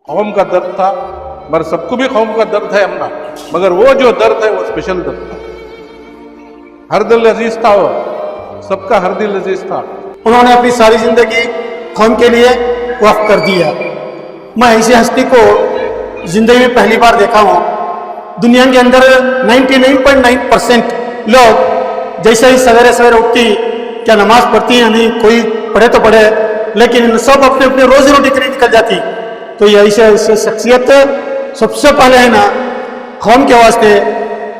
कौम का दर्द था, मगर सबको भी कौम का दर्द है अपना, मगर वो जो दर्द है वो स्पेशल दर्द था। हर दिल अजीज था, वो सबका हर दिल अजीज था। उन्होंने अपनी सारी जिंदगी कौम के लिए वक्फ कर दिया। मैं ऐसी हस्ती को जिंदगी में पहली बार देखा हूँ। दुनिया के अंदर 99.9% लोग जैसे ही सवेरे सवेरे उठती, क्या नमाज पढ़ती है नहीं, कोई पढ़े तो पढ़े, लेकिन सब अपने अपने रोजी रोटी के लिए निकल जाती। तो ये ऐसे शख्सियत सबसे पहले है ना, कौम के वास्ते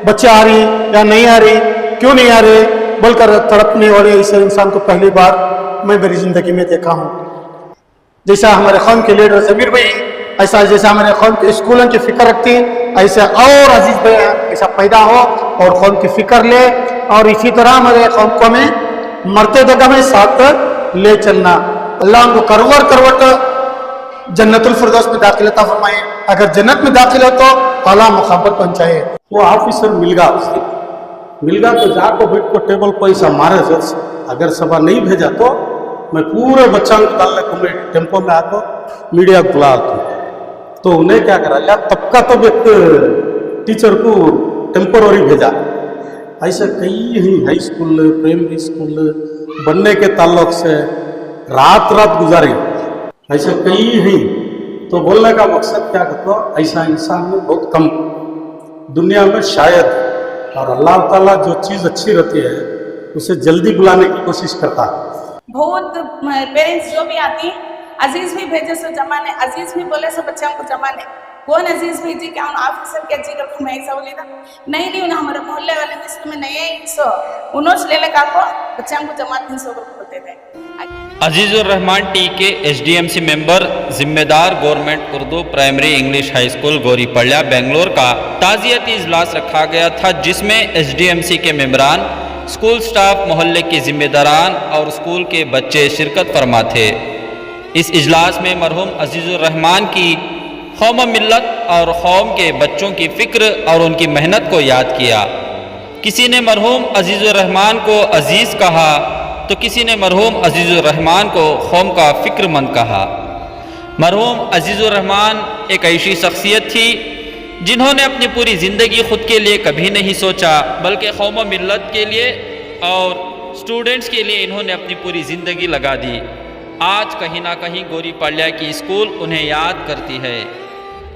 बच्चे आ रही या नहीं आ रही, क्यों नहीं आ रहे बोलकर तड़पने वाले ऐसे इंसान को पहली बार मैं मेरी जिंदगी में देखा हूँ। जैसा हमारे कौम के लीडर जमीर भाई, ऐसा जैसा हमारे कौम के स्कूलों की फिक्र रखती, ऐसे और अजीज भाई ऐसा पैदा हो और कौम की फिक्र ले, और इसी तरह हमारे कौम को में मरते जगह में साथ ले चलना। अल्लाह उनको करवट करवट जन्नतुल फिरदौस में दाखिल अता फरमाए। अगर जन्नत में दाखिल हो तो आला मुकाबत पहुंचाए। वो ऑफिसर मिलगा तो जाको बैठ को टेबल को ऐसा मारे जोर से, अगर सभा नहीं भेजा तो मैं पूरे बच्चा को डालने को मैं टेम्पो में आको मीडिया को बुला तो उन्हें क्या करा लिया, तब का तब एक टीचर को टेम्पोररी भेजा। ऐसे कई ही हाई स्कूल प्राइमरी स्कूल बनने के ताल्लुक से रात रात गुजारी, ऐसे कई ही। तो बोलने का मकसद क्या कहते, ऐसा इंसान में बहुत कम दुनिया में शायद, और अल्लाह ताला जो चीज़ अच्छी रहती है उसे जल्दी बुलाने की कोशिश करता है। बहुत पेरेंट्स जो भी आती, अजीज भी भेजे सो जमाने, अजीज भी बोले सो बच्चों को जमाने, कौन अजीज भेजी क्या उन ऑफिसर के जी कर मैं ऐसा बोली था नहीं उन्हें हमारे मोहल्ले वाले लिस्ट में नहीं है सो उन्होंने ले लेकर को बच्चों को जमा 300 बोलते थे। Azizur Rahman T K SDMC member जिम्मेदार government Urdu primary English high school Gauripadiya Bangalore का ताज़ियती इजलास रखा गया था, जिसमें एसडीएमसी के मेंबरान, स्कूल स्टाफ, मोहल्ले के जिम्मेदारान और स्कूल के बच्चे शिरकत फरमा थे। इस इजलास में मरहूम अजीजुर रहमान की कौम मिल्लत और कौम के बच्चों की फ़िक्र और उनकी मेहनत को याद किया। किसी ने मरहूम अजीजुर रहमान को अजीज़ कहा तो किसी ने मरहूम अजीजुर रहमान को कौम का फ़िक्रमंद कहा। मरहूम अजीजुर रहमान एक ऐसी शख्सियत थी जिन्होंने अपनी पूरी ज़िंदगी ख़ुद के लिए कभी नहीं सोचा, बल्कि कौम मिल्लत के लिए और स्टूडेंट्स के लिए इन्होंने अपनी पूरी ज़िंदगी लगा दी। आज कहीं ना कहीं गौरीपड़िया की स्कूल उन्हें याद करती है,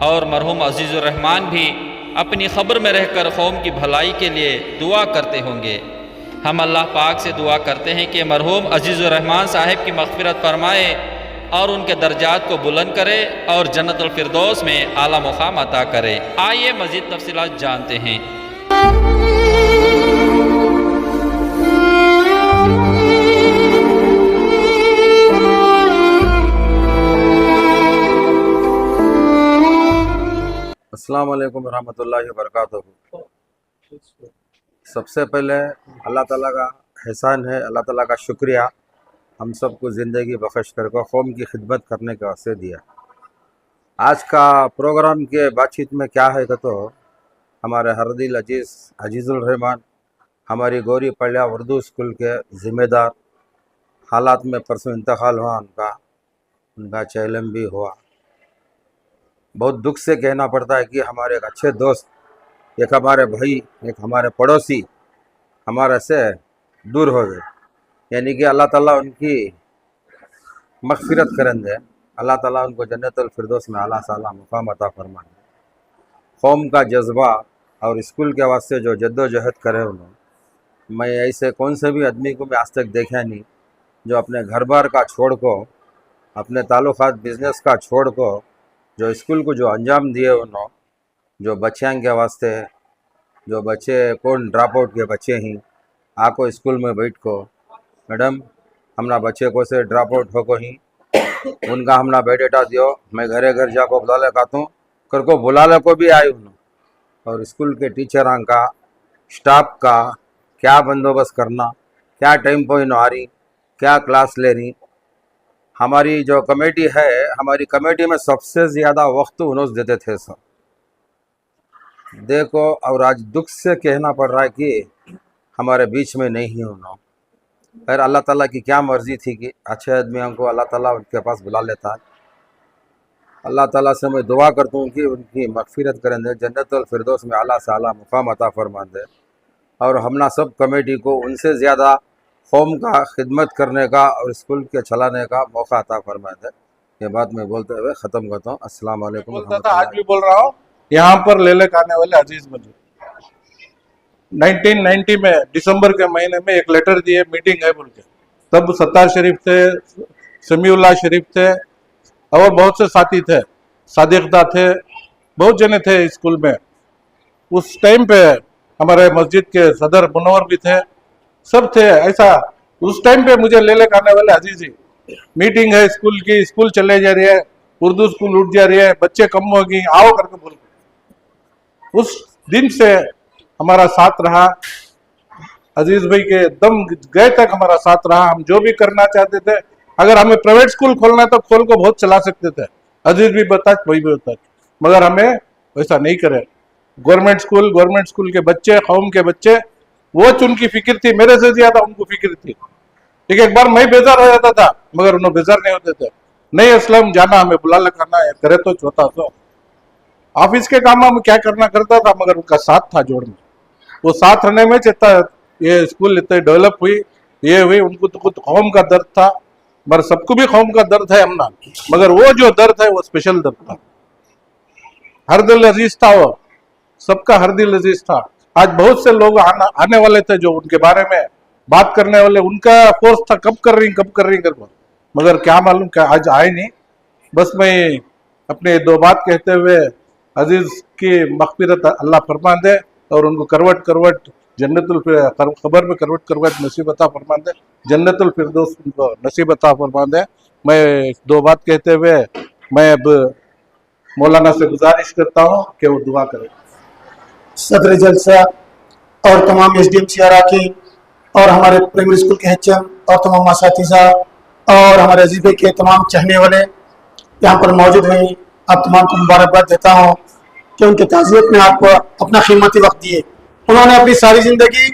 और मरहूम अजीजुर रहमान भी अपनी ख़ब्र में रहकर कौम की भलाई के लिए दुआ करते होंगे। हम अल्लाह पाक से दुआ करते हैं कि मरहूम अजीजुर रहमान साहिब की मग़फ़िरत फरमाए और उनके दर्जात को बुलंद करे और जन्नतुल फिरदौस में आला मुकाम अता करे। आइए मज़ीद तफ़सीलात जानते हैं। अस्सलाम वालेकुम रहमतुल्लाहि व बरकातहू। सबसे पहले अल्लाह ताला का एहसान है, अल्लाह ताला का शुक्रिया, हम सबको ज़िंदगी बख्श करके कौम की खिदमत करने के वास्ते दिया। आज का प्रोग्राम के बातचीत में क्या है तो हमारे हरदिल अजीज़ुर रहमान हमारी गौरीपड़िया उर्दू स्कूल के ज़िम्मेदार, हालात में परसों इंतकाल हुआ उनका चैलम भी हुआ। बहुत दुख से कहना पड़ता है कि हमारे एक अच्छे दोस्त, एक हमारे भाई, एक हमारे पड़ोसी हमारे से दूर हो गए। यानी कि अल्लाह ताला उनकी मग़फ़िरत करेंगे, अल्लाह ताला उनको जन्नतुल फिरदौस में आला साला मुकाम अता फरमाए। कौम का जज्बा और स्कूल के वास्ते जो जद्दोजहद करे उन्होंने, मैं ऐसे कौन से भी आदमी को मैं आज तक देखा नहीं जो अपने घर बार का छोड़ को, अपने ताल्लुकात बिज़नेस का छोड़ को, जो स्कूल को जो अंजाम दिए उन्होंने, जो बच्चों के वास्ते, जो बच्चे कौन ड्रॉप आउट के बच्चे हैं, आको स्कूल में बैठ को मैडम हमना बच्चे को से ड्रॉप आउट हो को ही उनका हमना बायोडाटा दियो, मैं घरे घर जाको बुला ले कहता हूँ कर को बुला ले को भी आई उन्होंने। और स्कूल के टीचरां का, स्टाफ का क्या बंदोबस्त करना, क्या टाइम पर इन्हों आ रही, क्या क्लास ले रही। हमारी जो कमेटी है, हमारी कमेटी में सबसे ज़्यादा वक्त उन्होंने देते थे सब। देखो, और आज दुख से कहना पड़ रहा है कि हमारे बीच में नहीं है उन्होंने। खैर अल्लाह ताला की क्या मर्ज़ी थी कि अच्छे आदमियों को अल्लाह ताला उनके पास बुला लेता है। अल्लाह ताला से मैं दुआ करता हूँ कि उनकी मगफिरत करें दे, जन्नतुल फिरदौस में आला से आला मुकाम अता फरमा दे, और हमना सब कमेटी को उनसे ज़्यादा कौम का खिदमत करने का और स्कूल के चलाने का मौका अता फरमा दे। ये बात मैं बोलते हुए ख़त्म करता हूँ। अस्सलाम वालेकुम। बोलता था, आज भी बोल रहा हूँ, यहाँ पर लेले आने वाले अजीज मजीद 1990 में दिसंबर के महीने में एक लेटर दिए, मीटिंग है बोल के। तब सत्तार शरीफ थे, समीउल्लाह शरीफ थे और बहुत से साथी थे, सादिकदा थे, बहुत जने थे स्कूल में। उस टाइम पे हमारे मस्जिद के सदर मुनव्वर भी थे, सब थे। ऐसा उस टाइम पे मुझे ले आने वाले अजीजी, मीटिंग है स्कूल की, स्कूल चले जा रही है, उर्दू स्कूल उठ जा रही है, बच्चे कम होगी, आओ करके बोल। उस दिन से हमारा साथ रहा, अजीज भाई के दम गए तक हमारा साथ रहा। हम जो भी करना चाहते थे, अगर हमें प्राइवेट स्कूल खोलना तो खोल को बहुत चला सकते थे, अजीज भी बता, वही भी बता, मगर हमें वैसा नहीं करे। गवर्नमेंट स्कूल के बच्चे, कौम के बच्चे, वो उनकी फिक्र थी, मेरे से ज्यादा उनको फिक्र थी। ठीक है, एक बार मैं बेजार हो जाता था मगर उन्हें बेजार नहीं होते थे। नहीं असलम जाना, हमें बुला लगाना है, करे तो छोटा तो ऑफिस के काम में क्या करना करता था, मगर उनका साथ था जोड़ में। वो साथ रहने में चेता ये स्कूल इतने डेवलप हुई, ये हुई। उनको तो खुद कौम का दर्द था, मगर सबको भी कौम का दर्द है हमना, मगर वो जो दर्द है वो स्पेशल दर्द था। हर दिल अजीज था, वो सबका हर दिल अजीज था। आज बहुत से लोग आने वाले थे जो उनके बारे में बात करने वाले, उनका फोर्स था कब कर रही कर, मगर क्या मालूम क्या आज आए नहीं। बस मैं अपने दो बात कहते हुए अजीज की मगफिरत अल्लाह फरमा दे और उनको करवट जन्नतुल खबर में करवट नसीब अता फरमा दे, जन्नतुल फिरदौस उनको नसीब अता फरमा दे। मैं दो बात कहते हुए मैं अब मौलाना से गुजारिश करता हूँ कि वो दुआ करें। सदर जलसा और तमाम SDMC अराकीन और हमारे प्राइमरी स्कूल के HM और तमाम असातिज़ा और हमारे अजीज भाई के तमाम चाहने वाले यहाँ पर मौजूद हैं, आप तमाम को मुबारकबाद देता हूँ कि उनके ताज़ियत में आपको अपना कीमती वक्त दिए। उन्होंने अपनी सारी ज़िंदगी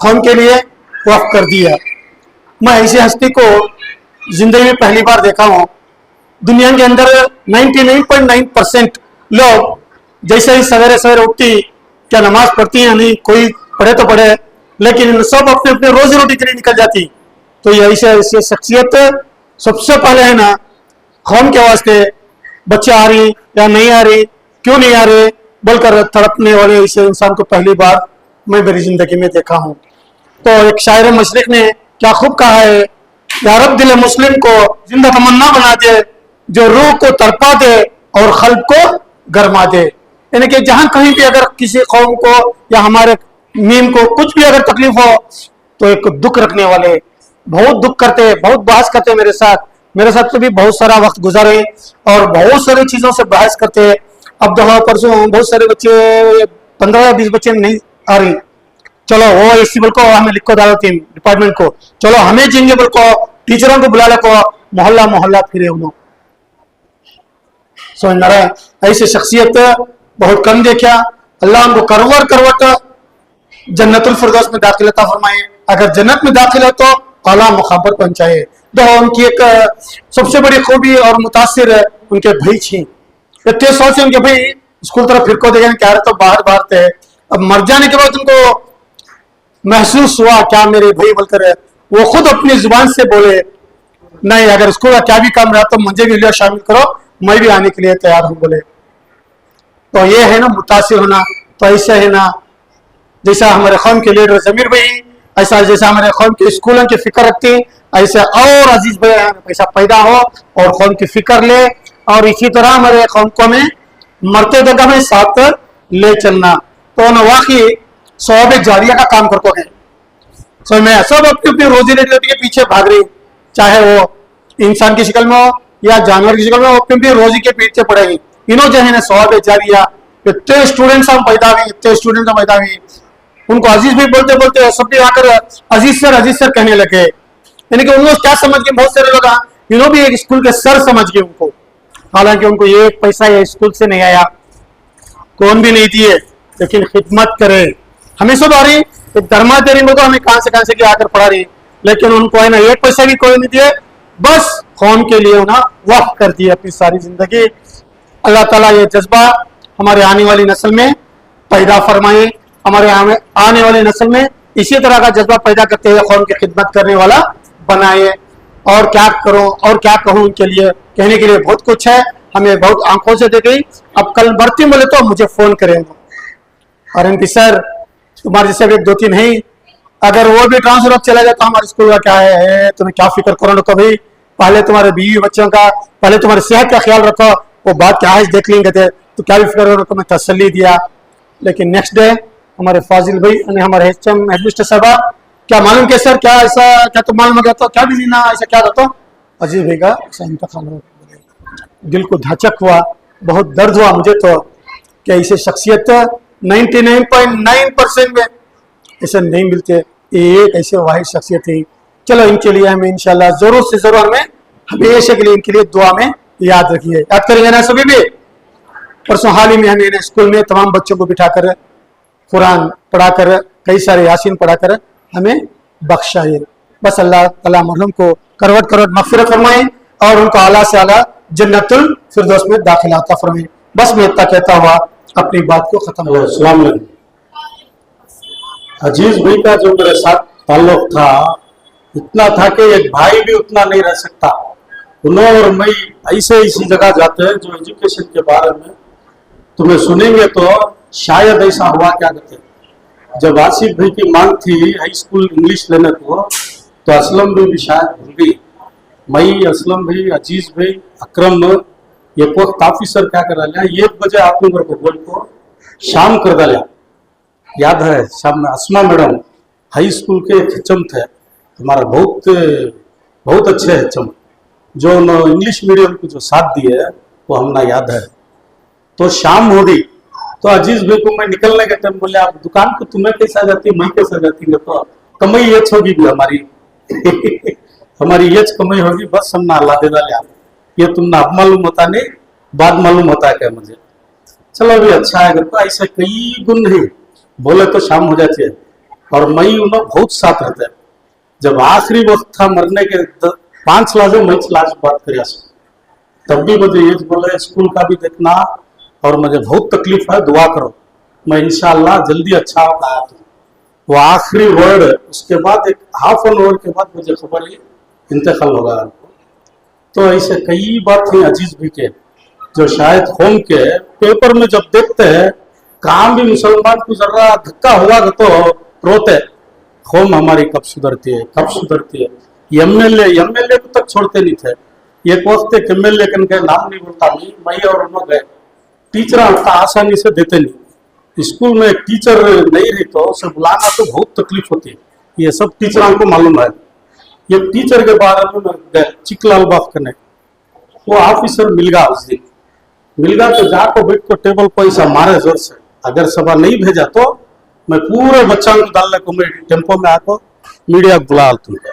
कौम के लिए वक्फ कर दिया। मैं ऐसी हस्ती को ज़िंदगी में पहली बार देखा हूँ। दुनिया के अंदर 99.9% लोग जैसे ही सवेरे सवेरे उठती क्या नमाज पढ़ती हैं, नहीं कोई पढ़े तो पढ़े, लेकिन सब अपने अपने रोजी रोटी के लिए निकल जाती। तो ये ऐसे शख्सियत सबसे पहले है ना, कौम के वास्ते बच्चे आ रही या नहीं आ रही, क्यों नहीं आ रहे बोलकर तड़पने वाले ऐसे इंसान को पहली बार मैं मेरी जिंदगी में देखा हूँ। तो एक शायर मशरिक ने क्या खूब कहा है, या रब दिल मुस्लिम को जिंदा तमन्ना बना दे, जो रूह को तड़पा दे और खल्ब को गरमा दे। यानी कि जहां कहीं भी अगर किसी कौम को या हमारे मीम को कुछ भी अगर तकलीफ हो तो एक दुख रखने वाले बहुत दुख करते, बहुत बहस करते। मेरे साथ तो भी बहुत सारा वक्त गुजारे और बहुत सारी चीजों से बहस करते। अब दफा परसों बहुत सारे बच्चे 15 या 20 बच्चे नहीं आ रही, चलो वो इसी बोल को हमें लिखो डालो टीम डिपार्टमेंट को, चलो हमें जिंगे बोल को टीचरों को बुला लो, मोहल्ला मोहल्ला फिरे उन्होंने। समझ रहा है, ऐसी शख्सियत बहुत कम देखा। अल्लाह उनको करवट जन्नतुल फिरदौस में दाखिल अता फरमाए। अगर जन्नत में दाखिल हो तो आला मुकाम पर पहुंचाए। तो उनकी एक सबसे बड़ी खूबी और मुतासिर उनके भाई थी। इतने सोचे उनके भाई स्कूल तरफ फिर को देखे क्या तो बाहर थे। अब मर जाने के बाद उनको महसूस हुआ क्या मेरे भाई बोलकर वो खुद अपनी जुबान से बोले, नहीं अगर स्कूल का क्या भी काम रहा तो मुझे भी लिया शामिल करो, मैं भी आने के लिए तैयार हूं बोले। तो ये है ना मुतासिर होना। तो ऐसा है ना, जैसा हमारे कौम के लीडर जमीर भाई, ऐसा जैसा हमारे कौम के स्कूलों की फिक्र रखते हैं, ऐसे और अजीज भाई पैसा पैदा हो और कौम की फिक्र ले, और इसी तरह हमारे कौम को में मरते जगह में साथ ले चलना। तो ना वाकई सवाब जारिया का काम करते हैं। समझ में, सब अपनी अपनी रोजी रोटी के पीछे भाग रही, चाहे वो इंसान की शक्ल में हो या जानवर की शक्ल में हो, अपनी अपनी रोजी के पीछे पड़ेगी। इन्हों जो है ना सवाब जारिया, इतने स्टूडेंट्स हम पैदा हुए, इतने स्टूडेंट्स हम पैदा हुए, उनको अजीज भी बोलते बोलते सब भी आकर अजीज सर कहने लगे। यानी कि उनको क्या समझ गए, बहुत सारे लोग इन्हों भी एक स्कूल के सर समझ गए उनको, हालांकि उनको ये पैसा या स्कूल से नहीं आया, कौन भी नहीं दिए, लेकिन खिदमत करे। हमें सब आ रही धर्मा दे रही, हमें कहां से की आकर पढ़ा रही, लेकिन उनको है ना एक पैसा भी कोई नहीं दिए, बस कौम के लिए ना वक्फ कर दिए अपनी सारी जिंदगी। अल्लाह ताला ये जज्बा हमारे आने वाली नस्ल में पैदा फरमाए, हमारे आने वाली नस्ल में इसी तरह का जज्बा पैदा करते हुए कौम की खिदमत करने वाला बनाए। और क्या करूं और क्या कहूं, उनके लिए कहने के लिए बहुत कुछ है, हमें बहुत आंखों से देखी। अब कल बढ़ती बोले तो मुझे फोन करेंगे और एमपी सर तुम्हारे जैसे भी 2-3 है, अगर वो भी ट्रांसफर अब चला जाए तो हमारे स्कूल का क्या है, तुम्हें क्या फिक्र करो ना कभी, पहले तुम्हारे बीवी बच्चों का, पहले तुम्हारी सेहत का ख्याल रखो, वो बात क्या है देख लेंगे थे, तो क्या भी फिक्र करो, तुम्हें तसल्ली दिया। लेकिन नेक्स्ट डे हमारे फाजिल भाई ने हमारे HM एडमिनिस्ट्रेटर साहब क्या मालूम के सर क्या ऐसा क्या तुम मालूम हो गया तो क्या भी नहीं ना ऐसा क्या था, अजीब भाई का ऐसा इंतकाल हो, दिल को धचक हुआ, बहुत दर्द हुआ मुझे तो कि ऐसे शख्सियत 99.9% में ऐसे नहीं मिलते, एक ऐसे वाहिद शख्सियत थी। चलो इनके लिए हमें इंशाल्लाह जरूर से जरूर हमें हमेशा के लिए इनके लिए दुआ में याद रखिए, याद करेंगे ना सभी भी। परसों हाल ही में हमें स्कूल में तमाम बच्चों को बिठाकर कुरान पढ़ाकर कई सारे यासीन पढ़ाकर हमें बख्शाए। बस अल्लाह ताला मरहूम को करवट करवट मगफिरत फरमाए और उनको आला से आला जन्नतुल फिरदौस में दाखिला अता फरमाए। बस मैं इतना कहता हुआ अपनी बात को खत्म कर। अस्सलाम वालेकुम। अजीज भाई का जो मेरे साथ ताल्लुक था इतना था कि एक भाई भी उतना नहीं रह सकता। उन्होंने और मैं ऐसे इसी जगह जाते हैं जो एजुकेशन के बारे में तुम्हें सुनेंगे तो शायद ऐसा हुआ क्या कहते। जब आसिफ भाई की मांग थी हाई स्कूल इंग्लिश लेने को तो असलम भाई भी शायद भूल गई। मई असलम भाई अजीज भाई अकरम एक वक्त ऑफिसर क्या कर लिया 1 बजे आप लोगों को बोल को शाम कर डाला। याद है शाम में अस्मा मैडम हाई स्कूल के एक HM थे हमारा, बहुत अच्छे HM जो इंग्लिश मीडियम को जो साथ दिए वो हमने याद है। तो शाम हो गई तो अजीज भाई को मैं निकलने के टाइम बोले आप दुकान को तुम्हें कैसा जाती मैं कैसा जाती तो कमाई एच होगी भी हमारी हमारी एच कमाई होगी, बस हमने अल्लाह दे डाला। ये तुमने अब मालूम होता नहीं बाद मालूम होता है क्या मुझे। चलो अभी अच्छा है, अगर तो ऐसे कई गुण नहीं बोले तो शाम हो जाती है। और मई उन्हें बहुत साथ रहते हैं। जब आखिरी वक्त था मरने के 5 लाख मैं लास्ट बात करिया तब भी मुझे ये बोले स्कूल का भी देखना और मुझे बहुत तकलीफ है, दुआ करो मैं इंशाअल्लाह जल्दी अच्छा होगा। वो आखिरी वर्ड, उसके बाद एक हाफ एन आवर के बाद मुझे खबर है इंतकाल होगा। तो ऐसे कई बात हैं अजीज भी के जो शायद होम के पेपर में जब देखते हैं काम भी मुसलमान को जरा धक्का हुआ तो रोते होम हमारी कब सुधरती है कब सुधरती है। एमएलए को तक छोड़ते नहीं थे। एक वक्त एक एमएलए के नाम नहीं बोलता मैं और उन्होंने गए टीचर आसानी से देते नहीं। स्कूल में एक टीचर नहीं रही तो उसे बुलाना तो बहुत तकलीफ होती है, ये सब टीचरों को मालूम है। ये टीचर के बारे में गए चिकलाल बाफ करने, वो ऑफिसर मिल गया उस दिन मिल गया तो जाको बैठ को टेबल पर ऐसा मारे जोर से, अगर सभा नहीं भेजा तो मैं पूरे बच्चों को डालने को मैं टेम्पो में आको मीडिया बुला तुमको।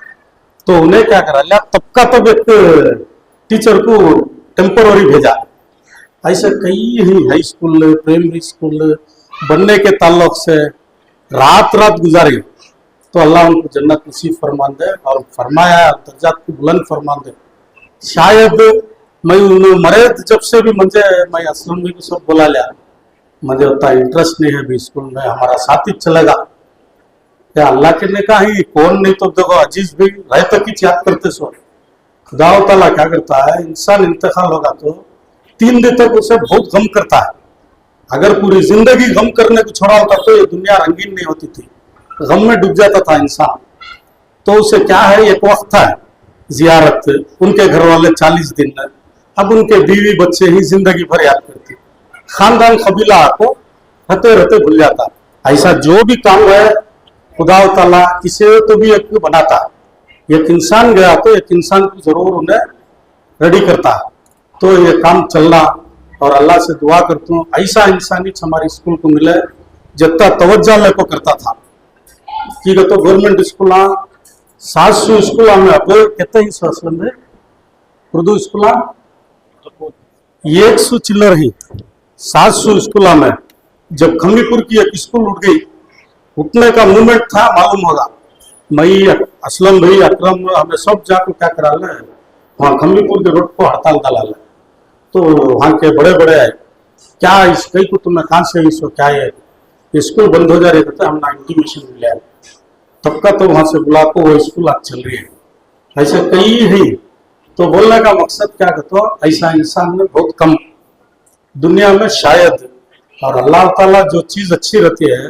तो उन्हें क्या करा लिया तब का तब एक टीचर को टेम्पोररी भेजा। ऐसे कई ही हाई स्कूल प्राइमरी स्कूल बनने के ताल्लुक से रात गुजारी तो अल्लाह उनको जन्नत नसीब फरमान दे और फरमाया दर्जात को बुलंद फरमान दे। शायद मैं उन्हें मरे जब से भी मुझे मैं असलम भी सब बुला लिया, मुझे उतना इंटरेस्ट नहीं है भी स्कूल में हमारा साथी चलेगा क्या अल्लाह के ने कहा ही कौन नहीं। तो देखो अजीज भी रहे तक ही याद करते सो खुदा ताला क्या करता है इंसान इंतकाल होगा तो 3 दिन तक उसे बहुत गम करता है। अगर पूरी जिंदगी गम करने को छोड़ा होता तो ये दुनिया रंगीन नहीं होती थी, गम में डूब जाता था इंसान। तो उसे क्या है एक वक्त था जियारत, उनके घर वाले 40 दिन, अब उनके बीवी बच्चे ही जिंदगी भर याद करती, खानदान कबीला को रहते रहते भूल जाता। ऐसा जो भी काम है खुदा ताला किसे तो भी एक बनाता है। एक इंसान गया तो एक इंसान को जरूर उन्हें रेडी करता है। तो ये काम चल रहा और अल्लाह से दुआ करता हूँ ऐसा इंसानी हमारे स्कूल को मिले जितना तवज्जो लेको करता था। ठीक है, तो गवर्नमेंट स्कूल 700 स्कूल में अब कहते ही असलम में उर्दू स्कूल 100 चिल्लर ही 700 स्कूल में जब खमीपुर की एक स्कूल उठ गई उठने का मूवमेंट था मालूम होगा। मई असलम भाई अकरम हमें सब जाकर क्या करा ले वहाँ खमीपुर के रोड को हड़ताल डाला ले। तो वहाँ के बड़े बड़े आए, क्या इस कई को तुमने कहाँ से इसको क्या है, स्कूल बंद हो जा रही था, हमने इंटीमेशन मिला तब का तो वहाँ से बुला को वो स्कूल आज चल रही है। ऐसे कई है। तो बोलने का मकसद क्या कहते हो, ऐसा इंसान में बहुत कम दुनिया में शायद, और अल्लाह ताला जो चीज़ अच्छी रहती है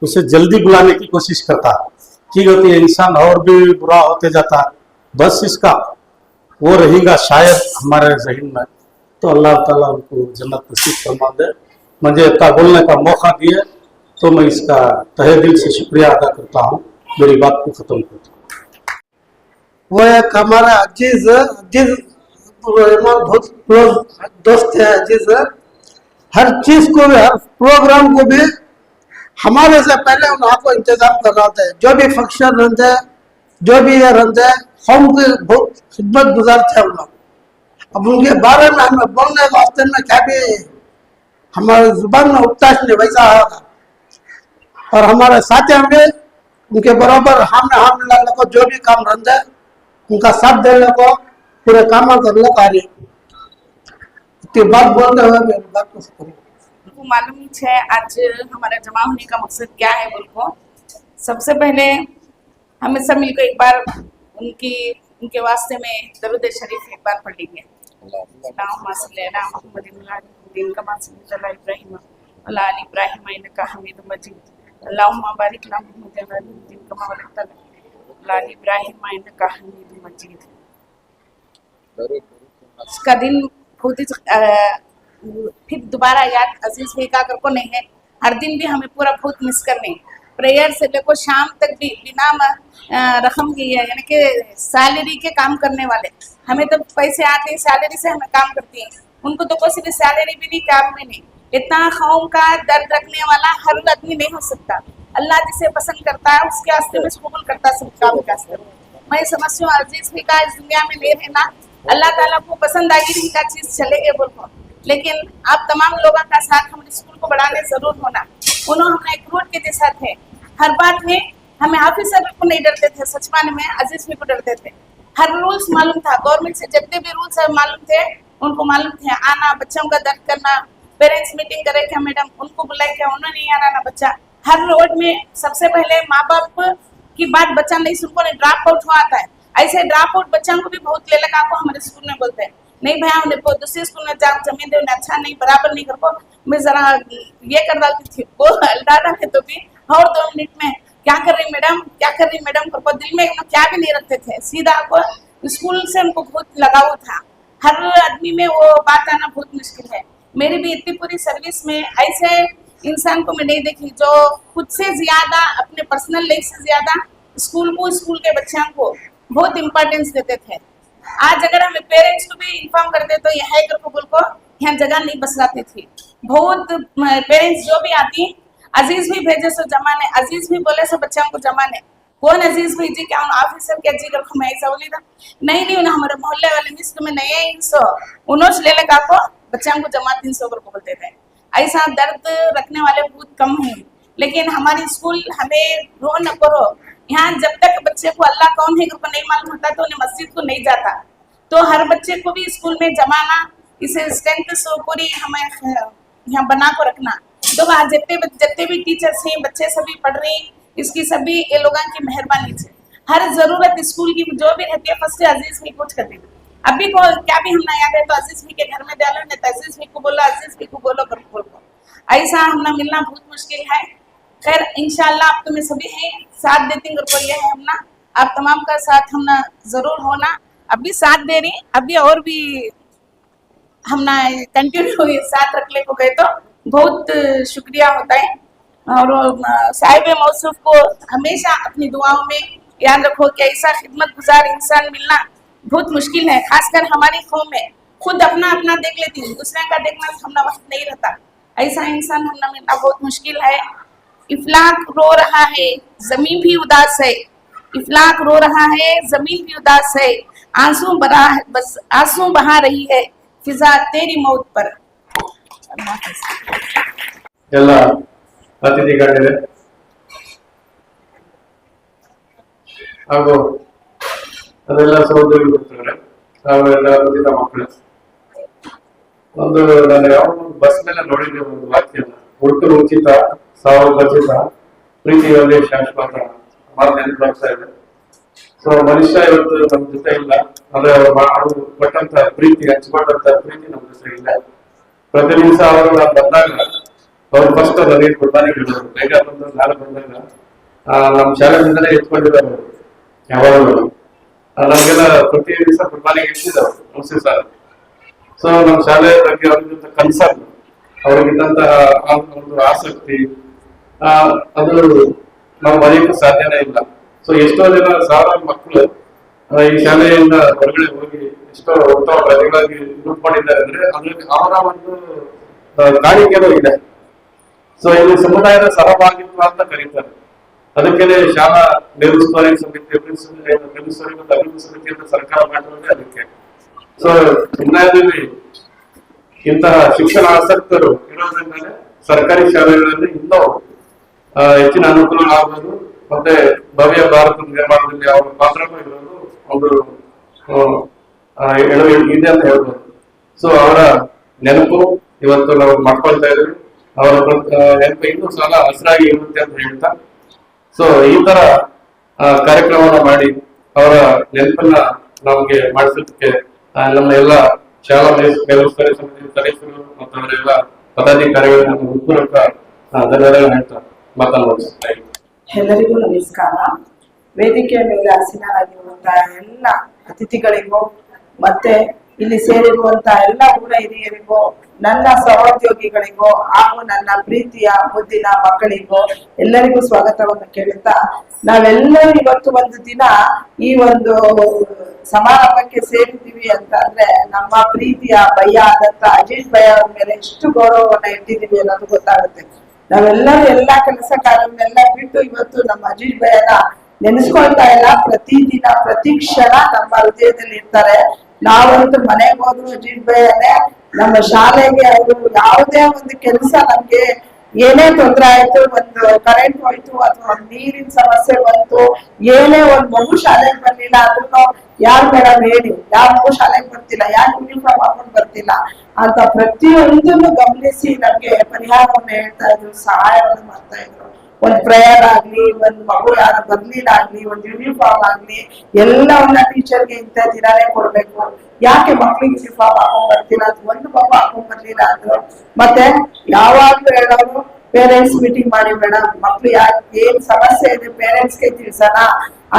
उसे जल्दी बुलाने की कोशिश करता है, ठीक होती है, इंसान और भी बुरा होते जाता है, बस इसका वो रहेगा शायद हमारे जहन में। तो अल्लाह ताला उनको जन्नत नसीब फरमा दे। मुझे इतना बोलने का मौका दिए तो मैं इसका तहे दिल से शुक्रिया अदा करता हूँ। मेरी बात को ख़त्म करता हूँ। वो एक हमारा अजीज बहुत क्लोज दोस्त है अजीज। हर चीज को भी, हर प्रोग्राम को भी हमारे से पहले उन्होंने को इंतजाम कर रहा था। जो भी फंक्शन रहते हैं, जो भी ये रहते हैं, हम के बहुत खिदमत गुजार थे उन लोग। अब उनके बारे में हमें बोलने वास्ते में क्या भी हमारे जुबान में उठता नहीं वैसा होगा। और हमारे साथी में उनके बराबर हम मिलाने को जो भी काम रहते हैं उनका साथ देने को, पूरे काम करने को आ रही है। बात बोलते हुए मेरी बात को आपको मालूम ही है आज हमारा जमा होने का मकसद क्या है बोल को। सबसे पहले हमें सब मिलकर एक बार उनके वास्ते में दरूद शरीफ एक बार पढ़ लेंगे। इसका दिन बहुत ही फिर दोबारा याद अजीज भाई का कर को नहीं है। हर दिन भी हमें पूरा बहुत मिस करने, प्रेयर से लेकर शाम तक भी बिना रकम की है, यानी कि सैलरी के काम करने वाले। हमें तो पैसे आते हैं, सैलरी से हमें काम करती हैं, उनको तो कोई भी सैलरी भी नहीं, काम भी नहीं। इतना कौम का दर्द रखने वाला हर आदमी नहीं हो सकता। अल्लाह जिसे पसंद करता है उसके वास्ते में कबूल करता है सब काम के वास्ते। मैं समझती हूँ अजीज भाई का इस दुनिया में ले रहना अल्लाह ताला को पसंद आएगी, इनका चीज चलेगी बोल को। लेकिन आप तमाम लोगों का साथ हमारे स्कूल को बढ़ाने जरूर होना। उन्होंने हमें एक रोड के जैसा थे, हर बात में हमें ऑफिसर को नहीं डरते थे, सच माने में अजीज भी को डरते थे। हर रूल्स मालूम था, गवर्नमेंट से जितने भी रूल्स मालूम थे उनको मालूम थे। आना, बच्चों का दर्द करना, पेरेंट्स मीटिंग करे क्या मैडम, उनको बुलाए क्या, उन्होंने नहीं आना ना बच्चा। हर रोड में सबसे पहले माँ बाप की बात बच्चा नहीं सुन को ड्रॉप आउट हुआ आता है। ऐसे ड्रॉप आउट बच्चों को भी बहुत ले लगा को हमारे स्कूल में बोलते हैं, नहीं भैया उन्हें दूसरे स्कूल में जाओ, जमीन दे उन्हें अच्छा नहीं, बराबर नहीं कर को। मैं जरा ये कर डालती थी वो डाला है तो भी और 2 मिनट में क्या कर रही मैडम, क्या कर रही मैडम कर को दिल में क्या भी नहीं रखते थे। सीधा को स्कूल से उनको बहुत लगाव था। हर आदमी में वो बात आना बहुत मुश्किल है। मेरी भी इतनी पूरी सर्विस में ऐसे इंसान को मैं नहीं देखी जो खुद से ज्यादा अपने पर्सनल लाइफ से ज्यादा स्कूल को, स्कूल के बच्चों को बहुत इंपॉर्टेंस देते थे। आज अगर हमें पेरेंट्स को भी इन्फॉर्म करते तो यह है कबूल को यहाँ जगह नहीं बसलाती थी। बहुत पेरेंट्स जो भी आती अजीज भी भेजे सो जमाने, अजीज भी बोले सो बच्चों को जमाने। कौन अजीज भाई जी, क्या ऑफिसर क्या जी कर मैं ऐसा बोली था नहीं उन्हें हमारे मोहल्ले वाले मिस तुम्हें नहीं है 300 उन्होंने ले लगा को बच्चों को जमा 300 को बोलते थे। ऐसा दर्द रखने वाले बहुत कम हैं। लेकिन हमारी स्कूल हमें रो न करो, यहाँ जब तक बच्चे को अल्लाह कौन है को नहीं मालूम होता तो उन्हें मस्जिद को नहीं जाता। तो हर बच्चे को भी स्कूल में जमाना, इसे स्ट्रेंथ से पूरी हमें यहाँ बना को रखना। तो वहाँ जितने भी टीचर्स हैं, बच्चे सभी पढ़ रहे हैं, इसकी सभी ये लोगों की मेहरबानी से हर जरूरत स्कूल की जो भी रहती है फर्स्ट अजीज भी कुछ करती है। अभी को क्या भी हम ना याद है तो अजीज भी के घर में डालो नहीं तो अजीज भी को बोलो, अजीज भी को बोलो कर ऐसा हमना मिलना बहुत मुश्किल है। खैर इंशाल्लाह आप तुम्हें सभी हैं साथ देती ये है हमना, आप तमाम का साथ हमना जरूर होना। अभी साथ दे रही, अभी और भी हमना कंटिन्यू साथ रख ले को गए तो बहुत शुक्रिया होता है। और साहिब मौसूफ को हमेशा अपनी दुआओं में याद रखो कि ऐसा खिदमत गुजार इंसान मिलना बहुत मुश्किल है। खासकर हमारी कौम में खुद अपना अपना देख लेती है, दूसरे का देखना हमना वक्त नहीं रहता। ऐसा इंसान हमना मिलना बहुत मुश्किल है। इफलाक रो रहा है, जमीन भी उदास है, इफलाक रो रहा है, जमीन भी उदास है, आंसू बरा बस आंसू बहा रही है फिजा तेरी मौत पर। ಎಲ್ಲ ಅತಿಥಿಗಳಿವೆ ಹಾಗೂ ಅದೆಲ್ಲ ಸಹೋದರಿ ಮಿತ್ರರೇ ಹಾಗೂ ಎಲ್ಲ ಉಳಿದ ಮಕ್ಕಳು, ಒಂದು ನಾನು ಯಾವ ಬಸ್ ಮೇಲೆ ನೋಡಿದ್ದೆ ಒಂದು ವಾಕ್ಯನ, ಹುಡುಕಲು ಉಚಿತ, ಸಾವು ಖಚಿತ, ಪ್ರೀತಿಯಲ್ಲಿ ಶಾಶ್ವತ, ಮಾತು ನೆನಪು ಬರ್ತಾ ಇದೆ. ಸೊ ಮನುಷ್ಯ ಇವತ್ತು ನಮ್ಮ ಜೊತೆ ಇಲ್ಲ, ಅಂದ್ರೆ ಅವ್ರು ಕೊಟ್ಟಂತ ಪ್ರೀತಿ, ಹಂಚ್ಕೊಂಡಂತ ಪ್ರೀತಿ ನಮ್ಮ ಜೊತೆ ಇಲ್ಲ. ಪ್ರತಿ ದಿವಸ ಅವರು ಬಂದಾಗ ಅವ್ರು ಫಸ್ಟ್ ನನಗೆ ಗುಡ್ ಮಾರ್ನಿಂಗ್ ಹೇಳಿದ್ರು. ಬೇಗ ಬಂದು ನಾನು ಬಂದಾಗ ನಮ್ಮ ಶಾಲೆಯಿಂದಲೇ ಎತ್ಕೊಂಡಿದ್ದಾರೆ ಅವರು ಯಾವಾಗಲೂ. ನಮ್ಗೆಲ್ಲ ಪ್ರತಿ ದಿವಸ ಗುಡ್ ಮಾರ್ನಿಂಗ್ ಇಟ್ಟಿದ್ದಾರೆ ಮುನ್ಸಿ ಸರ್. ಸೊ ನಮ್ಮ ಶಾಲೆ ಬಗ್ಗೆ ಅವ್ರಿಗಿಂತ ಕನ್ಸರ್ನ್, ಅವ್ರಿಗಿದ್ದಂತ ಒಂದು ಆಸಕ್ತಿ ಅದು ನಾವು ಮರೆಯಕ್ಕೆ ಸಾಧ್ಯನೇ ಇಲ್ಲ. ಸೊ ಎಷ್ಟೋ ಜನ ಸಾವಿರಾರು ಮಕ್ಕಳು ಈ ಶಾಲೆಯಿಂದ ಹೊರಗಡೆ ಹೋಗಿ ಎಷ್ಟೋ ಉತ್ತಮ ಪ್ರಜೆಗಳಾಗಿ ರೂಪುಗೊಂಡಿದ್ದಾರೆ ಅಂದ್ರೆ ಅದ್ರಲ್ಲಿ ಅವರ ಒಂದು ಕಾಣಿಕೆನೂ ಇದೆ. ಸೊ ಇಲ್ಲಿ ಸಮುದಾಯದ ಸಹಭಾಗಿತ್ವ ಅಂತ ಕರೀತಾರೆ. ಅದಕ್ಕೆ ಶಾಲಾ ಮೇಲುಸ್ತುವಾರಿ ಸಮಿತಿ, ಮೇಲುಸ್ತುವಾರಿ ಮತ್ತು ಅಭಿವೃದ್ಧಿ ಸಮಿತಿ ಅಂತ ಸರ್ಕಾರ ಮಾಡಿರೋದೇ ಅದಕ್ಕೆ. ಸೊ ಸಮುದಾಯದಲ್ಲಿ ಇಂತಹ ಶಿಕ್ಷಣ ಆಸಕ್ತರು ಇರೋದ್ರಿಂದಲೇ ಸರ್ಕಾರಿ ಶಾಲೆಗಳಲ್ಲಿ ಇನ್ನೂ ಹೆಚ್ಚಿನ ಅನುಕೂಲಗಳಾಗಬಹುದು. ಮತ್ತೆ ಭವ್ಯ ಭಾರತದ ನಿರ್ಮಾಣದಲ್ಲಿ ಅವರ ಪಾತ್ರನೂ ಇರೋದು ಒಂದು ಇದೆ ಅಂತ ಹೇಳ್ಬೋದು. ಸೊ ಅವರ ನೆನಪು ಇವತ್ತು ನಾವು ಮಾಡ್ಕೊಳ್ತಾ ಇದ್ದೀವಿ. ಅವರ ನೆನಪು ಇನ್ನೂ ಸಲ ಹಸಿರಾಗಿ ಇರುತ್ತೆ ಅಂತ ಹೇಳ್ತಾ, ಸೊ ಈ ತರ ಕಾರ್ಯಕ್ರಮವನ್ನು ಮಾಡಿ ಅವರ ನೆನಪನ್ನ ನಮಗೆ ಮಾಡಿಸೋದಕ್ಕೆ ನಮ್ಮ ಎಲ್ಲ ಶಾಲಾ ಮೇಲುಸ್ತುವಾರಿ ಸಮಿತಿ ಸದಸ್ಯರು ಮತ್ತು ಅವರೆಲ್ಲ ಪದಾಧಿಕಾರಿಗಳ ಹೃತ್ಪೂರ್ವಕ ಧನ್ಯವಾದಗಳು ಹೇಳ್ತಾ ಮಾತನಾಡ್ತಾ ಇದ್ದೀನಿ. ಎಲ್ಲರಿಗೂ ನಮಸ್ಕಾರ. ವೇದಿಕೆಯ ಮೇಲೆ ಆಸೀನರಾಗಿರುವಂತಹ ಎಲ್ಲ ಅತಿಥಿಗಳಿಗೂ ಮತ್ತೆ ಇಲ್ಲಿ ಸೇರಿರುವಂತಹ ಎಲ್ಲ ಊರ ಹಿರಿಯರಿಗೂ, ನನ್ನ ಸಹೋದ್ಯೋಗಿಗಳಿಗೂ ಹಾಗೂ ನನ್ನ ಪ್ರೀತಿಯ ಮುದ್ದಿನ ಮಕ್ಕಳಿಗೂ ಎಲ್ಲರಿಗೂ ಸ್ವಾಗತವನ್ನು ಕೇಳುತ್ತಾ, ನಾವೆಲ್ಲರೂ ಇವತ್ತು ಒಂದು ದಿನ ಈ ಒಂದು ಸಮಾರಂಭಕ್ಕೆ ಸೇರಿದ್ದೀವಿ ಅಂತ ಅಂದ್ರೆ ನಮ್ಮ ಪ್ರೀತಿಯ ಭಯ್ಯ ಆದಂತ ಅಜೀಜ್ ಭಯ್ಯ ಅವ್ರ ಮೇಲೆ ಎಷ್ಟು ಗೌರವವನ್ನ ಇಟ್ಟಿದ್ದೀವಿ ಅನ್ನೋದು ಗೊತ್ತಾಗುತ್ತೆ. ನಾವೆಲ್ಲರೂ ಎಲ್ಲಾ ಕೆಲಸ ಕಾರ್ಯವನ್ನೆಲ್ಲ ಬಿಟ್ಟು ಇವತ್ತು ನಮ್ಮ ಅಜೀಜ್ ಭಯ್ಯನ ನೆನೆಸ್ಕೊಳ್ತಾ ಇಲ್ಲ. ಪ್ರತಿದಿನ ಪ್ರತಿ ಕ್ಷಣ ನಮ್ಮ ಹೃದಯದಲ್ಲಿ ಇರ್ತಾರೆ. ನಾವಂತೂ ಮನೆಗೆ ಹೋದ್ರು ಅಜೀಜ್ ಭಯ್ಯನೇ. ನಮ್ಮ ಶಾಲೆಗೆ ಅವರು ಯಾವುದೇ ಒಂದು ಕೆಲಸ ನಮ್ಗೆ ಏನೇ ತೊಂದರೆ ಆಯ್ತು, ಒಂದು ಕರೆಂಟ್ ಹೋಯ್ತು ಅಥವಾ ಒಂದು ನೀರಿನ ಸಮಸ್ಯೆ ಬಂತು, ಏನೇ ಒಂದ್ ಮಗು ಶಾಲೆಗೆ ಬರ್ಲಿಲ್ಲ ಅಂದ್ರೂ ಯಾರು ಮೇಡಮ್ ಹೇಳಿ, ಯಾವ ಮಗು ಶಾಲೆಗೆ ಬರ್ತಿಲ್ಲ, ಯಾರು ಯೂನಿಫಾರ್ಮ್ ಹಾಕೊಂಡು ಬರ್ತಿಲ್ಲ ಅಂತ ಪ್ರತಿಯೊಂದನ್ನು ಗಮನಿಸಿ ನಮ್ಗೆ ಪರಿಹಾರವನ್ನು ಹೇಳ್ತಾ ಇದ್ರು, ಸಹಾಯವನ್ನು ಮಾಡ್ತಾ ಇದ್ರು. ಒಂದ್ ಪ್ರೇಯರ್ ಆಗ್ಲಿ, ಒಂದ್ ಮಗು ಯಾರು ಬರ್ಲಿಲ್ಲ ಆಗ್ಲಿ, ಒಂದ್ ಯೂನಿಫಾರ್ಮ್ ಆಗ್ಲಿ, ಎಲ್ಲವನ್ನ ಟೀಚರ್ಗೆ ಇಂಥ ದಿನಾನೇ ಕೊಡ್ಬೇಕು. ಯಾಕೆ ಮಕ್ಳಿಗೆ ಯೂನಿಫಾರ್ಮ್ ಹಾಕೊಂಡ್ ಬರ್ತಿಲ್ಲ, ಅದು ಒಂದು ಮಗು ಹಾಕೊಂಡ್ ಬರ್ಲಿಲ್ಲ ಅಂದ್ರು. ಮತ್ತೆ ಯಾವಾಗ್ಲೂ ಹೇಳೋರು, ಪೇರೆಂಟ್ಸ್ ಮೀಟಿಂಗ್ ಮಾಡಿ ಮೇಡಮ್, ಮಕ್ಳು ಯಾಕೆ ಏನ್ ಸಮಸ್ಯೆ ಇದೆ ಪೇರೆಂಟ್ಸ್ಗೆ ತಿಳ್ಸೋಣ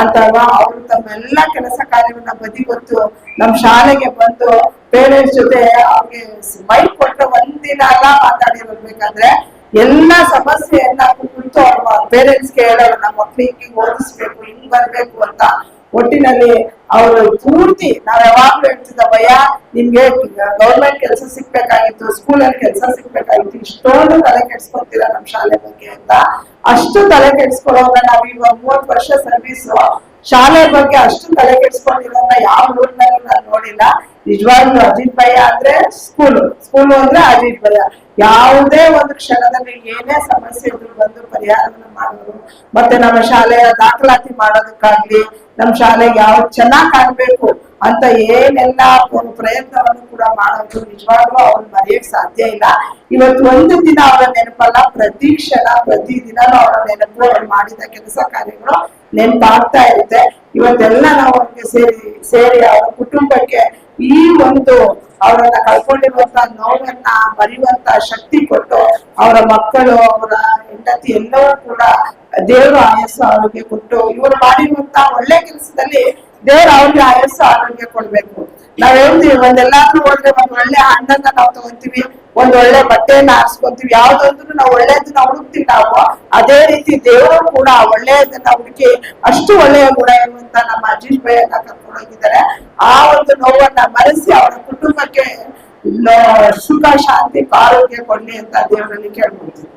ಅಂತಲ್ವಾ. ಅವರು ತಮ್ಮೆಲ್ಲ ಕೆಲಸ ಕಾರ್ಯವನ್ನ ಬದಿಗೊತ್ತು ನಮ್ ಶಾಲೆಗೆ ಬಂದು ಪೇರೆಂಟ್ಸ್ ಜೊತೆ ಅವ್ರಿಗೆ ಮೈಕ್ ಕೊಟ್ಟ ಒಂದಿನ ಎಲ್ಲ ಮಾತಾಡಿರ್ಬೇಕಾದ್ರೆ ಎಲ್ಲ ಸಮಸ್ಯೆಯನ್ನ ಕುರಿತು ಅವ್ರ ಪೇರೆಂಟ್ಸ್ಗೆ ಹೇಳೋರು, ನಮ್ಮ ಮಕ್ಳಿಗೆ ಓದಿಸ್ಬೇಕು, ಹಿಂಗ್ ಬರ್ಬೇಕು ಅಂತ. ಒಟ್ಟಿನಲ್ಲಿ ಅವರು ಪೂರ್ತಿ ನಾವ್ ಯಾವಾಗ್ಲೂ ಹೇಳ್ತಿದ್ದ, ಭಯ ನಿಮ್ಗೆ ಗೌರ್ಮೆಂಟ್ ಕೆಲಸ ಸಿಗ್ಬೇಕಾಗಿತ್ತು, ಸ್ಕೂಲಲ್ಲಿ ಕೆಲಸ ಸಿಗ್ಬೇಕಾಗಿತ್ತು, ಇಷ್ಟೊಂದು ತಲೆ ಕೆಡ್ಸ್ಕೊತೀರಾ ನಮ್ ಶಾಲೆ ಬಗ್ಗೆ ಅಂತ. ಅಷ್ಟು ತಲೆ ಕೆಡ್ಸ್ಕೊಳ್ಳೋವಾಗ ನಾವ್ ಇವಾಗ 30 ವರ್ಷ ಸರ್ವಿಸ್, ಶಾಲೆ ಬಗ್ಗೆ ಅಷ್ಟು ತಲೆ ಕೆಡ್ಸ್ಕೊಂಡಿರೋನ್ನ ಯಾವ ಊರಿನಲ್ಲೂ ನಾನು ನೋಡಿಲ್ಲ. ನಿಜವಾಗ್ಲೂ ಅಜೀಜ್ ಭಯ್ಯ ಅಂದ್ರೆ ಸ್ಕೂಲು ಅಂದ್ರೆ ಅಜೀಜ್ ಭಯ್ಯ. ಯಾವುದೇ ಒಂದು ಕ್ಷಣದಲ್ಲಿ ಏನೇ ಸಮಸ್ಯೆ ಇದ್ರು ಬಂದು ಪರಿಹಾರವನ್ನು ಮಾಡೋರು. ಮತ್ತೆ ನಮ್ಮ ಶಾಲೆಯ ದಾಖಲಾತಿ ಮಾಡೋದಕ್ಕಾಗ್ಲಿ, ನಮ್ಮ ಶಾಲೆಗೆ ಯಾವ್ದು ಚೆನ್ನಾಗ್ ಕಾಣ್ಬೇಕು ಅಂತ ಏನೆಲ್ಲ ಒಂದು ಪ್ರಯತ್ನವನ್ನು ಕೂಡ ಮಾಡೋದು. ನಿಜವಾಗ್ಲೂ ಅವ್ರನ್ನ ಮರೆಯಕ್ ಸಾಧ್ಯ ಇಲ್ಲ. ಇವತ್ತು ಒಂದು ದಿನ ಅವರ ನೆನಪಲ್ಲ, ಪ್ರತಿ ಕ್ಷಣ ಪ್ರತಿ ದಿನನೂ ಅವರ ನೆನಪು, ಅವ್ರು ಮಾಡಿದ ಕೆಲಸ ಕಾರ್ಯಗಳು ನೆನಪಾಗ್ತಾ ಇರುತ್ತೆ. ಇವತ್ತೆಲ್ಲ ನಾವು ಅವ್ರಿಗೆ ಸೇರಿ ಅವರ ಕುಟುಂಬಕ್ಕೆ ಈ ಒಂದು ಅವರನ್ನ ಕಳ್ಕೊಂಡಿರುವಂತ ನೋವನ್ನ ಮರೆಯುವಂತ ಶಕ್ತಿ ಕೊಟ್ಟು, ಅವರ ಮಕ್ಕಳು, ಅವರ ಹೆಂಡತಿ ಎಲ್ಲವೂ ಕೂಡ ದೇವರು ಆಯಸ್ಸು ಆರೋಗ್ಯ ಕೊಟ್ಟು, ಇವರು ಮಾಡಿರುವಂತ ಒಳ್ಳೆ ಕೆಲಸದಲ್ಲಿ ದೇವ್ರ ಅವ್ರಿಗೆ ಆಯಸ್ಸು ಆರೋಗ್ಯ ಕೊಡ್ಬೇಕು. ನಾವ್ ಹೇಳ್ತೀವಿ, ಒಂದೆಲ್ಲಾದ್ರೂ ಹೋದ್ರೆ ಒಂದ್ ಒಳ್ಳೆ ಹಣ್ಣನ್ನ ನಾವು ತಗೊಂತೀವಿ, ಒಂದ್ ಒಳ್ಳೆ ಬಟ್ಟೆಯನ್ನ ಆರಿಸ್ಕೊಂತೀವಿ, ಯಾವ್ದಾದ್ರು ನಾವು ಒಳ್ಳೇದನ್ನ ಹುಡುಕ್ತಿವಿ ನಾವು. ಅದೇ ರೀತಿ ದೇವರು ಕೂಡ ಒಳ್ಳೆಯದನ್ನ ಹುಡುಕಿ ಅಷ್ಟು ಒಳ್ಳೆಯ ಗುಣ ಇರುವಂತ ನಮ್ಮ ಅಜೀಜ್ ಭಯ್ಯನ ಕರ್ಕೊಂಡೋಗಿದ್ದಾರೆ. ಆ ಒಂದು ನೋವನ್ನ ಮರೆಸಿ ಅವರ ಕುಟುಂಬಕ್ಕೆ ಸುಖ ಶಾಂತಿ ಆರೋಗ್ಯ ಕೊಡ್ಲಿ ಅಂತ ದೇವರಲ್ಲಿ ಕೇಳ್ಕೊಳ್ತೀವಿ.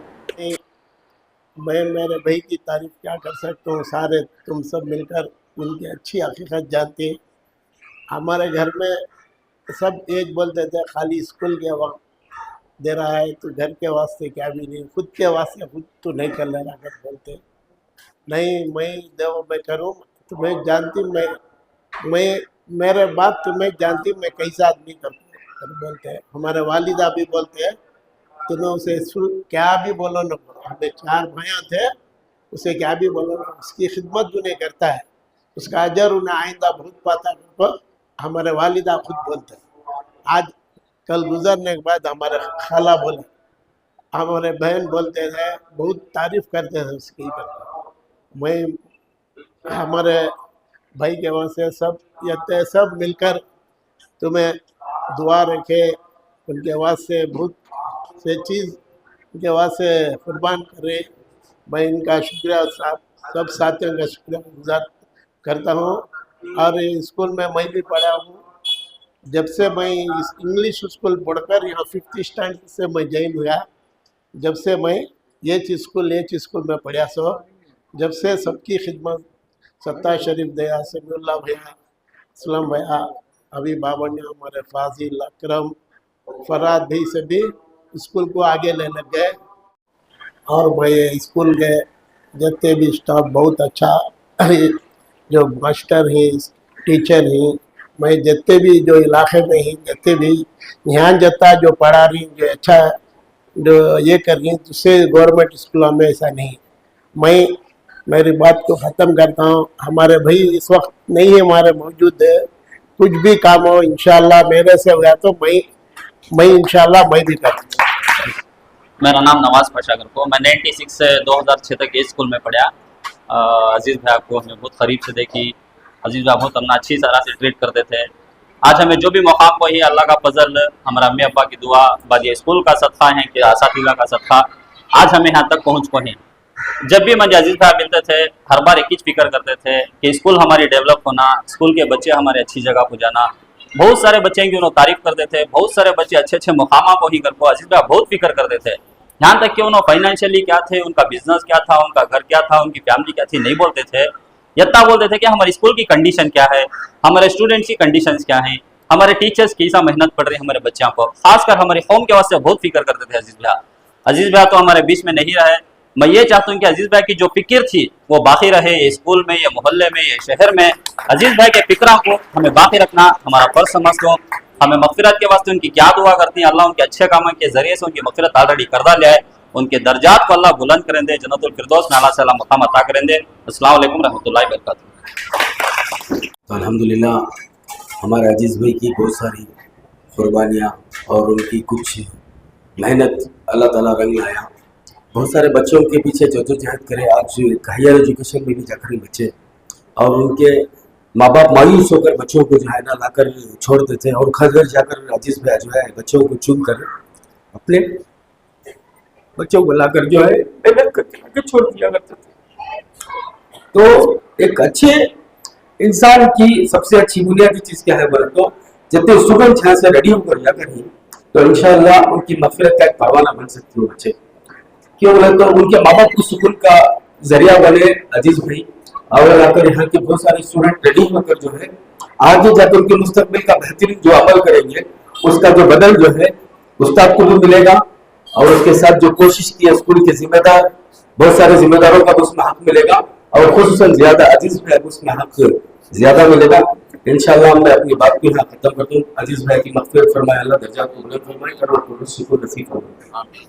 मैं मेरे भाई की तारीफ क्या कर सकता हूँ। सारे तुम सब मिलकर उनकी अच्छी हकीकत जानते हैं। हमारे घर में सब एक बोलते थे, खाली स्कूल के वक्त दे रहा है तो घर के वास्ते क्या भी नहीं, खुद के वास्ते खुद तो नहीं कर लेना कर बोलते। नहीं, मैं देव मैं करूँ, तुम्हें जानती, मैं मेरे बात तुम्हें जानती, मैं कैसा आदमी करता हूँ। बोलते हैं, हमारे वालिदा भी बोलते हैं, तुम्हें उसे क्या भी बोलो न बोलो, हमें 4 भाइयाँ थे, उसे क्या भी बोलो ना, उसकी खिदमत जो नहीं करता है उसका अजर उन्हें आइंदा बहुत पाता है, हमारे वालिदा खुद बोलते हैं। आज कल गुजरने के बाद हमारे खाला बोले, हमारे बहन बोलते थे, बहुत तारीफ करते थे उसकी। मैं हमारे भाई के वहाँ से सब ये सब मिलकर तुम्हें दुआ रखे, उनके वास्ते बहुत से चीज़ उनके वास्ते कुर्बान करे। मैं इनका शुक्रिया सब साथियों का शुक्रिया गुजार करता हूँ। और स्कूल में मैं भी पढ़ा हूँ, जब से मैं इस इंग्लिश स्कूल पढ़कर यहाँ 5th स्टैंडर्ड से मैं ज्वाइन हुआ, जब से मैं ये स्कूल में पढ़ा सो, जब से सबकी खिदमत सत्तार शरीफ दया, समीउल्लाह भैया, असलम भैया, अभी बाबन्या, हमारे फाजिल, अकरम, फराद भाई से भी स्कूल को आगे ले लग गए। और मैं स्कूल के जितने भी स्टाफ बहुत अच्छा, जो मास्टर हैं, टीचर हैं, मैं जितने भी जो इलाके में हैं, जितने भी यहाँ जता जो पढ़ा रही, जो अच्छा जो ये कर रही, दूसरे गवर्नमेंट स्कूलों में ऐसा नहीं। मैं मेरी बात को ख़त्म करता हूँ। हमारे भाई इस वक्त नहीं है, हमारे मौजूद है, कुछ भी काम हो इंशाल्लाह मेरे से हुआ तो मैं इंशाल्लाह मैं भी करूँगा। मेरा नाम नवाज पाशा को, मैं 96 से 2006 तक ये स्कूल में पढ़ा। अजीज़ भाई को हमें बहुत करीब से देखी, अजीज़ भाई बहुत हमने अच्छी तरह से ट्रीट करते थे। आज हमें जो भी मौका को ही अल्लाह का फजल, हमारा अम्मी अब्बा की दुआ, बाद ये स्कूल का सदका है कि असातिज़ा का सदका, आज हमें यहाँ तक पहुँच को हैं। जब भी मुझे अजीज़ भाई मिलते थे, हर बार एक ही फिक्र करते थे कि स्कूल हमारी डेवलप होना, स्कूल के बच्चे हमारे अच्छी जगह को जाना। बहुत सारे बच्चे की उन्होंने तारीफ करते थे, बहुत सारे बच्चे अच्छे अच्छे मुकामा को ही कर को अजीज़ भाई बहुत फिक्र करते थे। यहाँ तक कि उन्होंने फाइनेंशियली क्या थे, उनका बिजनेस क्या था, उनका घर क्या था, उनकी फैमिली क्या थी, नहीं बोलते थे। इतना बोलते थे कि हमारे स्कूल की कंडीशन क्या है, हमारे स्टूडेंट्स की कंडीशंस क्या हैं, हमारे टीचर्स कैसा मेहनत पढ़ रही है हमारे बच्चों को, खासकर हमारे कौम के वास्ते बहुत फिक्र करते थे अजीज़ भाई। अजीज़ भाई तो हमारे बीच में नहीं रहे। मैं ये चाहता हूँ कि अजीज़ भाई की जो फिक्र थी वो बाकी रहे, ये स्कूल में, ये मोहल्ले में, ये शहर में। अजीज़ भाई के फिक्रों को हमें बाकी रखना हमारा फर्ज समझता हूँ। हमें मग़फ़िरत के वास्ते उनकी क्या दुआ करती हैं, अल्लाह उनके अच्छे कामों के जरिए से उनकी मग़फ़िरत ऑलरेडी करदा लिया है, उनके दर्जात को अल्लाह बुलंद करें दे, जन्नतुल फिरदौस में आला सलाम मकाम अता करें दे। अस्सलाम वालेकुम रहमतुल्लाहि व बरकातहू। तो अल्हम्दुलिल्लाह हमारे अजीज़ भाई की बहुत सारी कुर्बानियाँ और उनकी कुछ मेहनत अल्लाह ताला रंग लाया। बहुत सारे बच्चों के पीछे जद्दोजहद करे, आज हायर एजुकेशन में भी जाकर बच्चे, और उनके माँ बाप मायूस होकर बच्चों को जो है ना लाकर छोड़ते थे, और घर घर जाकर अजीज़ भाई जो है बच्चों को चुन कर अपने बच्चों को लाकर जो है मेहनत करके लाकर छोड़ दिया करते थे। तो एक अच्छे इंसान की सबसे अच्छी बुनियादी चीज़ क्या है बोले तो, जितने स्टूडेंट यहाँ से रेडी होकर जाकर ही तो इंशाअल्लाह उनकी मग़फ़िरत का एक परवाना बन सकती है बच्चे। क्यों बोले तो उनके माँ बाप को सुकून का जरिया बने अजीज़ भाई, और आकर यहाँ के बहुत सारे स्टूडेंट रेडी होकर जो है आगे जाकर उनके मुस्तकबिल का बेहतरीन जो अमल करेंगे, उसका जो बदल जो है उस्ताद को भी मिलेगा, और उसके साथ जो कोशिश की है स्कूल के जिम्मेदार, बहुत सारे जिम्मेदारों का उसमें हक मिलेगा, और खुसूसन ज्यादा अजीज़ भाई को उसमें हक ज्यादा मिलेगा। इंशाअल्लाह मैं अपनी बात को यहाँ खत्म कर दूँ। अजीज़ भाई की मग़फ़िरत फरमाए, अल्लाह दर्जात को बुलंद फरमाए, करोड़ शुक्र नसीब फरमाए।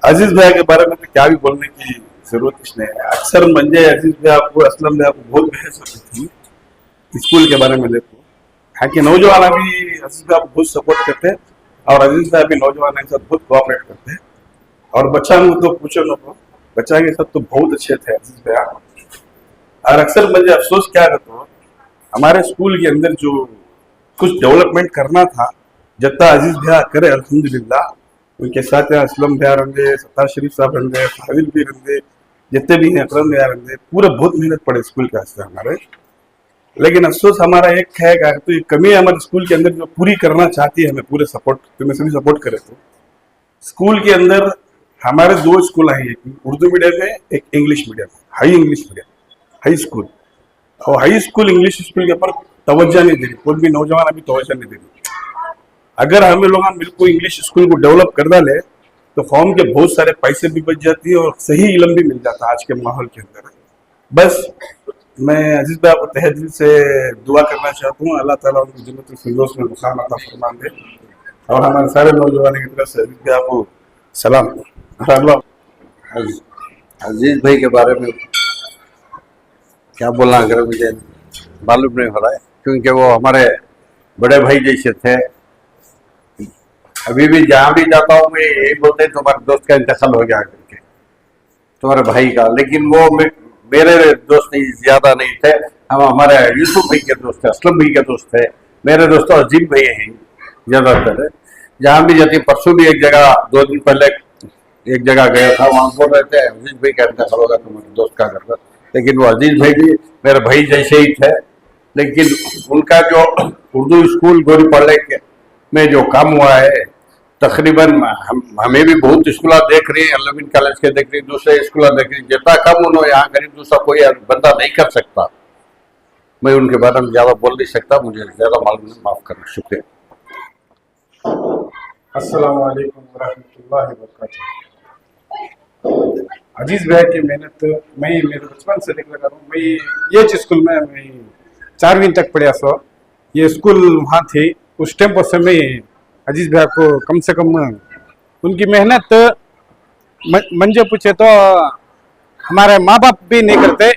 अजीज भाई के बारे में तो क्या भी बोलने की जरूरत कुछ नहीं है। अक्सर मंजे अजीज भाई आपको, असलम भाई आपको बहुत बहस होती थी स्कूल के बारे में। देखो यहाँ के नौजवान अभी अजीज भाई आपको बहुत सपोर्ट करते हैं, और अजीज भाई अभी नौजवान के साथ बहुत कोऑपरेट करते हैं, और बच्चा को तो पूछो ना, बच्चा के साथ तो बहुत अच्छे थे अजीज भाई। और अक्सर मुझे अफसोस क्या करता हूँ, हमारे स्कूल के अंदर जो कुछ डेवलपमेंट करना था, जितना अजीज भाई करे अल्हम्दुलिल्लाह, उनके साथ यहाँ असलम भैया रंगे, सत्तार शरीफ साहब रंगे, फाजिल भी रंगे, जितने भी हैं अकरम भैया रंगे, पूरा बहुत मेहनत पड़े स्कूल के वास्ते हमारे। लेकिन अफसोस हमारा एक है कि तो ये कमी है हमारे स्कूल के अंदर जो पूरी करना चाहती है, हमें पूरे सपोर्ट, तुम्हें सभी सपोर्ट करे। तो स्कूल के अंदर हमारे 2 स्कूल हैं, एक उर्दू मीडियम है, एक English medium, high English medium, high school. और हाई स्कूल इंग्लिश स्कूल के ऊपर तवज्जो नहीं दे रही, कोई भी नौजवान अभी तवज्जो नहीं दे रही। अगर हमें लोग बिल्कुल इंग्लिश स्कूल को डेवलप कर डाले तो कौम के बहुत सारे पैसे भी बच जाती है, और सही इल्म भी मिल जाता है आज के माहौल के अंदर। बस मैं अजीज भाई को तहे दिल से दुआ करना चाहता हूँ, अल्लाह ताला उनको जन्नतुल फिरदौस में मुकाम अता फरमान दे। और हमारे सारे नौजवानों की तरफ से अजीज भाई को सलाम। अजीज भाई के बारे में क्या बोलना, अगर मुझे मालूम नहीं हो रहा है, क्योंकि वो हमारे बड़े भाई जैसे थे। अभी भी जहाँ भी जाता हूँ मैं यही बोलते हैं तुम्हारे दोस्त का इंतकाल हो गया करके, तुम्हारे भाई का। लेकिन वो मेरे दोस्त नहीं, ज्यादा नहीं थे, हम हमारे यूसुफ भाई के दोस्त थे, असलम भाई के दोस्त थे। मेरे दोस्त अजीम भाई हैं ज्यादातर। जहाँ भी जाती, परसों भी एक जगह 2 दिन पहले एक जगह गया था, वहाँ बोल रहे थे अजीज भाई का इंतकाल होगा तुम्हारे दोस्त का घर पर। लेकिन वो अजीज भाई भी मेरे भाई जैसे ही थे। लेकिन उनका जो उर्दू स्कूल गोरी पढ़ने के में जो काम हुआ है, तकरीबन हमें भी बहुत स्कूल देख रही है, अलविन कॉलेज के देख रही, दूसरे स्कूल देख रही, जितना कम उन्होंने यहाँ करीब दूसरा कोई बंदा नहीं कर सकता। मैं उनके बारे में ज्यादा बोल नहीं सकता, मुझे ज्यादा मालूम नहीं, माफ करना, शुक्रिया। अस्सलाम वालेकुम वरहमतुल्लाहि वबरकातुहू। अजीज भाई की मेहनत मैं मेरे बचपन से देख लगा हूँ। मैं ये स्कूल में मैं 4वीं तक पढ़ा सो, ये स्कूल वहाँ थी उस टाइम पर से मैं अजीज भाई को कम से कम उनकी मेहनत मंजे पूछे तो हमारे माँ बाप भी नहीं करते,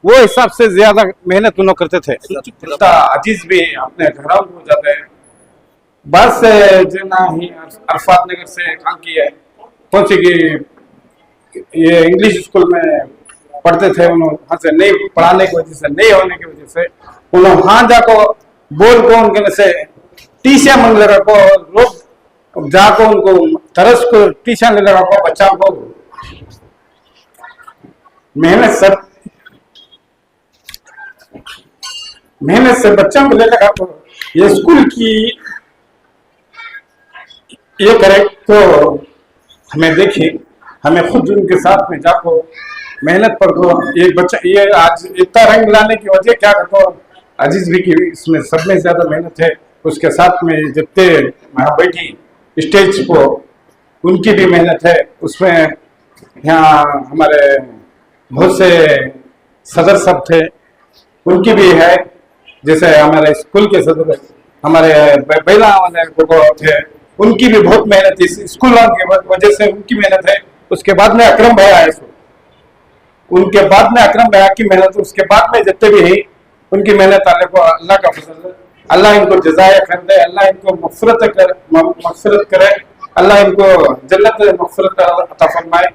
वो हिसाब से ज्यादा मेहनत उन्होंने करते थे। अजीज भी अपने घर हो जाते हैं, बस जना ही अरफात नगर से काम किया है, पहुंचे कि ये इंग्लिश स्कूल में पढ़ते थे। उन्होंने वहाँ से नहीं पढ़ाने की वजह से, नहीं होने की वजह से उन्होंने वहाँ जाको बोल को उनके से टीचर मंग लगा को लोग जाको उनको तरस को टीचर ले लगा को बच्चा को मेहनत से बच्चा को ले लगा को ये स्कूल की ये करे तो हमें देखिए, हमें खुद उनके साथ में जाको मेहनत पर को ये बच्चा ये आज इतना रंग लाने की वजह क्या कहते अजीज भी की इसमें सब में ज्यादा मेहनत है। उसके साथ में जितने वहाँ बैठी स्टेज को उनकी भी मेहनत है उसमें। यहाँ हमारे बहुत से सदर सब थे, उनकी भी है, जैसे हमारे स्कूल के सदर हमारे बैला वाले थे, उनकी भी बहुत मेहनत है स्कूल की वजह से, उनकी मेहनत है। उसके बाद में अकरम भैया आए, उनके बाद में अकरम भैया की मेहनत, उसके बाद में जितने भी है उनकी मेहनत अल्लाह का फजल है। अल्लाह इनको जज़ाए खैर दे, अल्लाह इनको मग़फ़िरत करे, अल्लाह इनको जन्नत मग़फ़िरत अता फरमाए।